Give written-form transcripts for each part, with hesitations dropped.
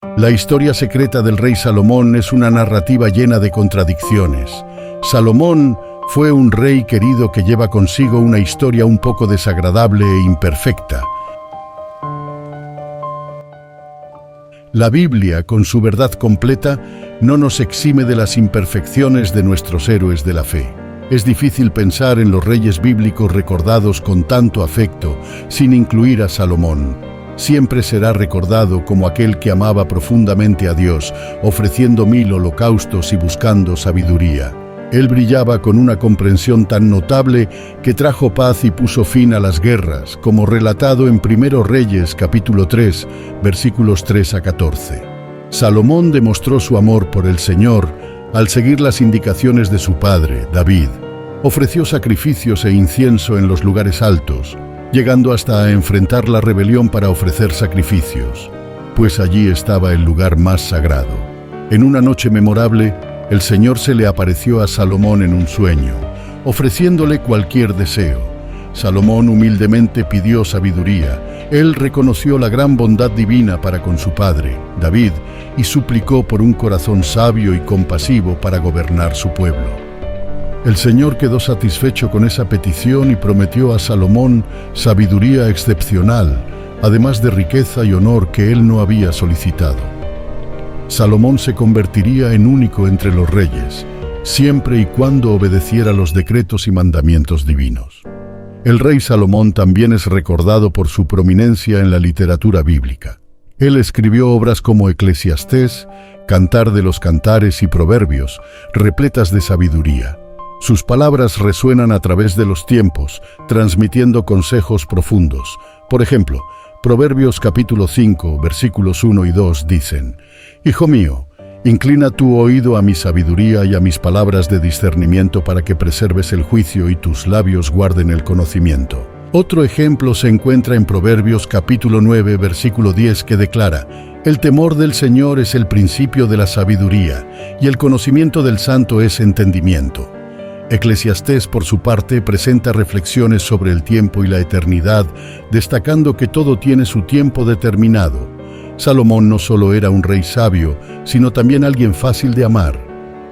La historia secreta del rey Salomón es una narrativa llena de contradicciones. Salomón fue un rey querido que lleva consigo una historia un poco desagradable e imperfecta. La Biblia, con su verdad completa, no nos exime de las imperfecciones de nuestros héroes de la fe. Es difícil pensar en los reyes bíblicos recordados con tanto afecto, sin incluir a Salomón. Siempre será recordado como aquel que amaba profundamente a Dios, ofreciendo 1000 holocaustos y buscando sabiduría. Él brillaba con una comprensión tan notable que trajo paz y puso fin a las guerras, como relatado en 1 Reyes capítulo 3, versículos 3 a 14. Salomón demostró su amor por el Señor al seguir las indicaciones de su padre, David. Ofreció sacrificios e incienso en los lugares altos, llegando hasta a enfrentar la rebelión para ofrecer sacrificios, pues allí estaba el lugar más sagrado. En una noche memorable, el Señor se le apareció a Salomón en un sueño, ofreciéndole cualquier deseo. Salomón humildemente pidió sabiduría. Él reconoció la gran bondad divina para con su padre, David, y suplicó por un corazón sabio y compasivo para gobernar su pueblo. El Señor quedó satisfecho con esa petición y prometió a Salomón sabiduría excepcional, además de riqueza y honor que él no había solicitado. Salomón se convertiría en único entre los reyes, siempre y cuando obedeciera los decretos y mandamientos divinos. El rey Salomón también es recordado por su prominencia en la literatura bíblica. Él escribió obras como Eclesiastés, Cantar de los Cantares y Proverbios, repletas de sabiduría. Sus palabras resuenan a través de los tiempos, transmitiendo consejos profundos. Por ejemplo, Proverbios capítulo 5, versículos 1 y 2 dicen: «Hijo mío, inclina tu oído a mi sabiduría y a mis palabras de discernimiento para que preserves el juicio y tus labios guarden el conocimiento». Otro ejemplo se encuentra en Proverbios capítulo 9, versículo 10, que declara: «El temor del Señor es el principio de la sabiduría, y el conocimiento del santo es entendimiento». Eclesiastés, por su parte, presenta reflexiones sobre el tiempo y la eternidad, destacando que todo tiene su tiempo determinado. Salomón no solo era un rey sabio, sino también alguien fácil de amar.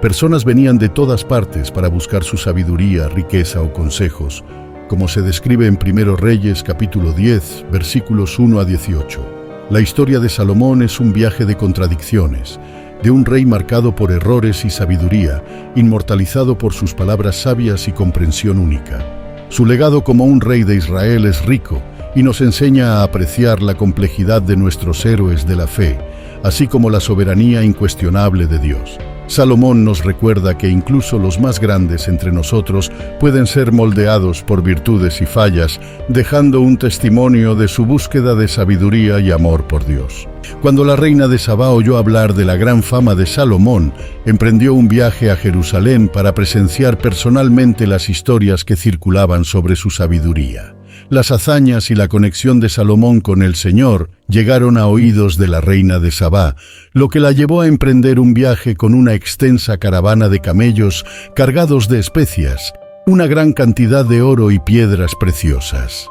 Personas venían de todas partes para buscar su sabiduría, riqueza o consejos, como se describe en 1 Reyes capítulo 10, versículos 1 a 18. La historia de Salomón es un viaje de contradicciones, de un rey marcado por errores y sabiduría, inmortalizado por sus palabras sabias y comprensión única. Su legado como un rey de Israel es rico y nos enseña a apreciar la complejidad de nuestros héroes de la fe, así como la soberanía incuestionable de Dios. Salomón nos recuerda que incluso los más grandes entre nosotros pueden ser moldeados por virtudes y fallas, dejando un testimonio de su búsqueda de sabiduría y amor por Dios. Cuando la reina de Sabá oyó hablar de la gran fama de Salomón, emprendió un viaje a Jerusalén para presenciar personalmente las historias que circulaban sobre su sabiduría. Las hazañas y la conexión de Salomón con el Señor llegaron a oídos de la reina de Sabá, lo que la llevó a emprender un viaje con una extensa caravana de camellos cargados de especias, una gran cantidad de oro y piedras preciosas.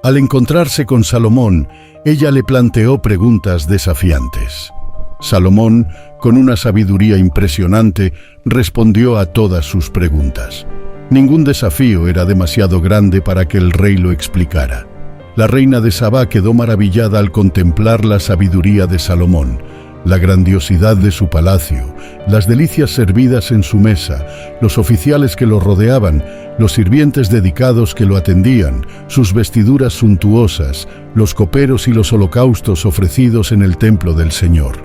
Al encontrarse con Salomón, ella le planteó preguntas desafiantes. Salomón, con una sabiduría impresionante, respondió a todas sus preguntas. Ningún desafío era demasiado grande para que el rey lo explicara. La reina de Sabá quedó maravillada al contemplar la sabiduría de Salomón, la grandiosidad de su palacio, las delicias servidas en su mesa, los oficiales que lo rodeaban, los sirvientes dedicados que lo atendían, sus vestiduras suntuosas, los coperos y los holocaustos ofrecidos en el templo del Señor.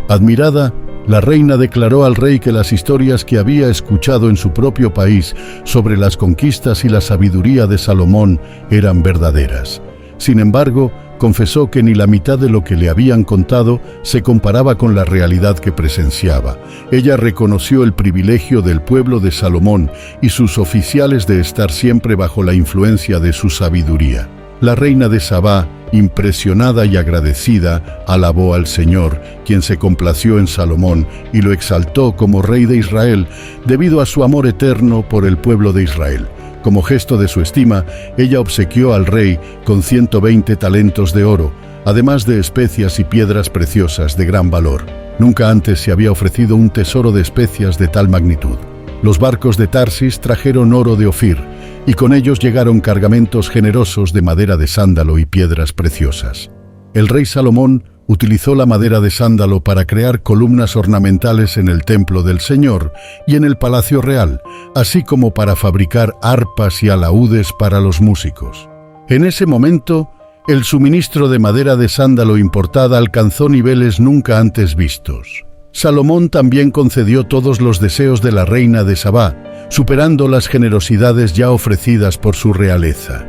Admirada, la reina declaró al rey que las historias que había escuchado en su propio país sobre las conquistas y la sabiduría de Salomón eran verdaderas. Sin embargo, confesó que ni la mitad de lo que le habían contado se comparaba con la realidad que presenciaba. Ella reconoció el privilegio del pueblo de Salomón y sus oficiales de estar siempre bajo la influencia de su sabiduría. La reina de Sabá, impresionada y agradecida, alabó al Señor, quien se complació en Salomón y lo exaltó como rey de Israel debido a su amor eterno por el pueblo de Israel. Como gesto de su estima, ella obsequió al rey con 120 talentos de oro, además de especias y piedras preciosas de gran valor. Nunca antes se había ofrecido un tesoro de especias de tal magnitud. Los barcos de Tarsis trajeron oro de Ofir, y con ellos llegaron cargamentos generosos de madera de sándalo y piedras preciosas. El rey Salomón utilizó la madera de sándalo para crear columnas ornamentales en el templo del Señor y en el palacio real, así como para fabricar arpas y alaúdes para los músicos. En ese momento, el suministro de madera de sándalo importada alcanzó niveles nunca antes vistos. Salomón también concedió todos los deseos de la reina de Sabá, superando las generosidades ya ofrecidas por su realeza.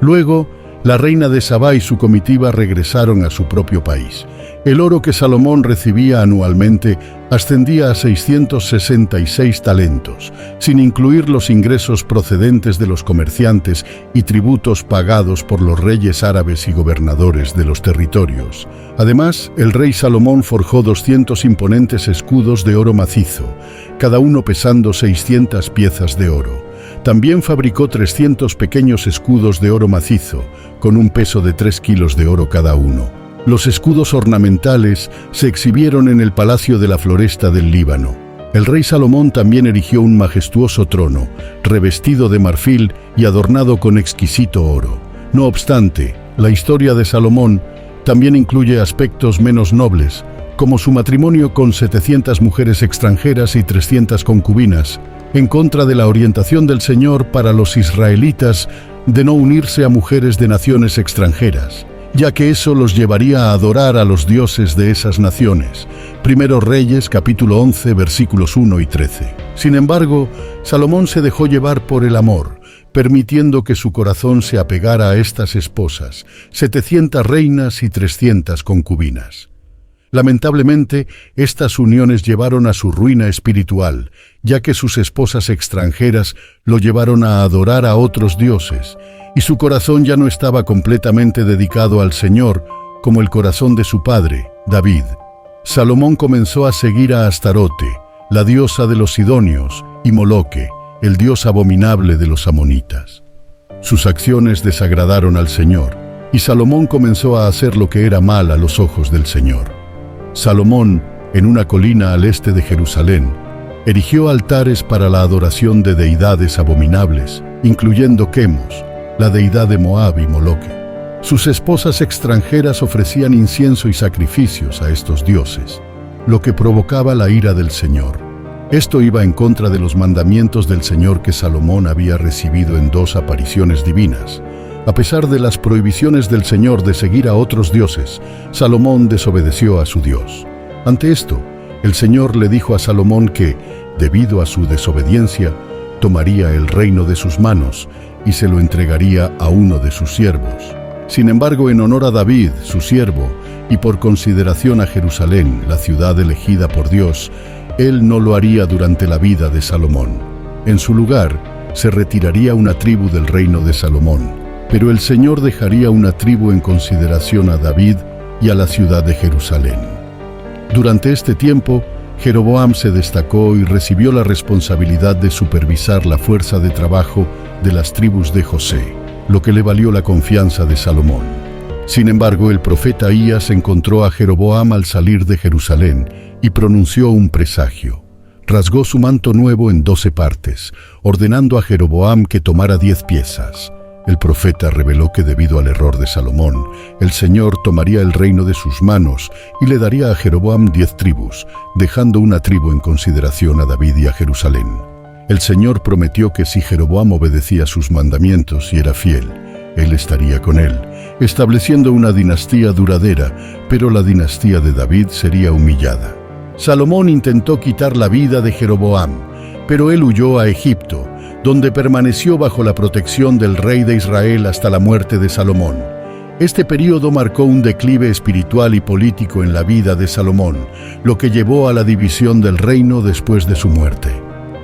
Luego, la reina de Sabá y su comitiva regresaron a su propio país. El oro que Salomón recibía anualmente ascendía a 666 talentos, sin incluir los ingresos procedentes de los comerciantes y tributos pagados por los reyes árabes y gobernadores de los territorios. Además, el rey Salomón forjó 200 imponentes escudos de oro macizo, cada uno pesando 600 piezas de oro. También fabricó 300 pequeños escudos de oro macizo, con un peso de 3 kilos de oro cada uno. Los escudos ornamentales se exhibieron en el Palacio de la Floresta del Líbano. El rey Salomón también erigió un majestuoso trono, revestido de marfil y adornado con exquisito oro. No obstante, la historia de Salomón también incluye aspectos menos nobles, como su matrimonio con 700 mujeres extranjeras y 300 concubinas, en contra de la orientación del Señor para los israelitas de no unirse a mujeres de naciones extranjeras, ya que eso los llevaría a adorar a los dioses de esas naciones. Primero Reyes, capítulo 11, versículos 1 y 13. Sin embargo, Salomón se dejó llevar por el amor, permitiendo que su corazón se apegara a estas esposas, 700 reinas y 300 concubinas. Lamentablemente, estas uniones llevaron a su ruina espiritual, ya que sus esposas extranjeras lo llevaron a adorar a otros dioses, y su corazón ya no estaba completamente dedicado al Señor, como el corazón de su padre, David. Salomón comenzó a seguir a Astarote, la diosa de los sidonios, y Moloque, el dios abominable de los amonitas. Sus acciones desagradaron al Señor, y Salomón comenzó a hacer lo que era mal a los ojos del Señor. Salomón, en una colina al este de Jerusalén, erigió altares para la adoración de deidades abominables, incluyendo Quemos, la deidad de Moab y Moloque. Sus esposas extranjeras ofrecían incienso y sacrificios a estos dioses, lo que provocaba la ira del Señor. Esto iba en contra de los mandamientos del Señor que Salomón había recibido en 2 apariciones divinas. A pesar de las prohibiciones del Señor de seguir a otros dioses, Salomón desobedeció a su Dios. Ante esto, el Señor le dijo a Salomón que, debido a su desobediencia, tomaría el reino de sus manos y se lo entregaría a uno de sus siervos. Sin embargo, en honor a David, su siervo, y por consideración a Jerusalén, la ciudad elegida por Dios, él no lo haría durante la vida de Salomón. En su lugar, se retiraría una tribu del reino de Salomón. Pero el Señor dejaría una tribu en consideración a David y a la ciudad de Jerusalén. Durante este tiempo, Jeroboam se destacó y recibió la responsabilidad de supervisar la fuerza de trabajo de las tribus de José, lo que le valió la confianza de Salomón. Sin embargo, el profeta Ahías encontró a Jeroboam al salir de Jerusalén y pronunció un presagio. Rasgó su manto nuevo en 12 partes, ordenando a Jeroboam que tomara 10 piezas. El profeta reveló que debido al error de Salomón, el Señor tomaría el reino de sus manos y le daría a Jeroboam 10 tribus, dejando una tribu en consideración a David y a Jerusalén. El Señor prometió que si Jeroboam obedecía sus mandamientos y era fiel, Él estaría con él, estableciendo una dinastía duradera, pero la dinastía de David sería humillada. Salomón intentó quitar la vida de Jeroboam, pero él huyó a Egipto, donde permaneció bajo la protección del rey de Israel hasta la muerte de Salomón. Este período marcó un declive espiritual y político en la vida de Salomón, lo que llevó a la división del reino después de su muerte.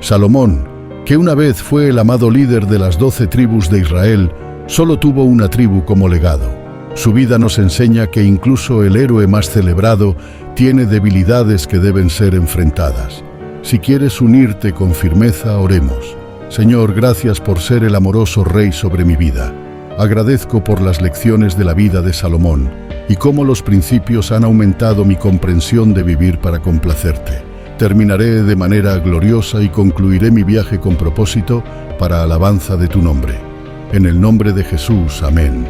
Salomón, que una vez fue el amado líder de las 12 tribus de Israel, solo tuvo una tribu como legado. Su vida nos enseña que incluso el héroe más celebrado tiene debilidades que deben ser enfrentadas. Si quieres unirte con firmeza, oremos. Señor, gracias por ser el amoroso Rey sobre mi vida. Agradezco por las lecciones de la vida de Salomón y cómo los principios han aumentado mi comprensión de vivir para complacerte. Terminaré de manera gloriosa y concluiré mi viaje con propósito para alabanza de tu nombre. En el nombre de Jesús, amén.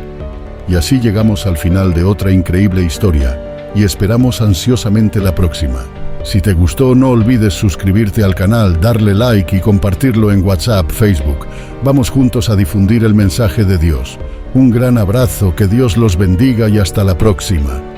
Y así llegamos al final de otra increíble historia y esperamos ansiosamente la próxima. Si te gustó, no olvides suscribirte al canal, darle like y compartirlo en WhatsApp, Facebook. Vamos juntos a difundir el mensaje de Dios. Un gran abrazo, que Dios los bendiga y hasta la próxima.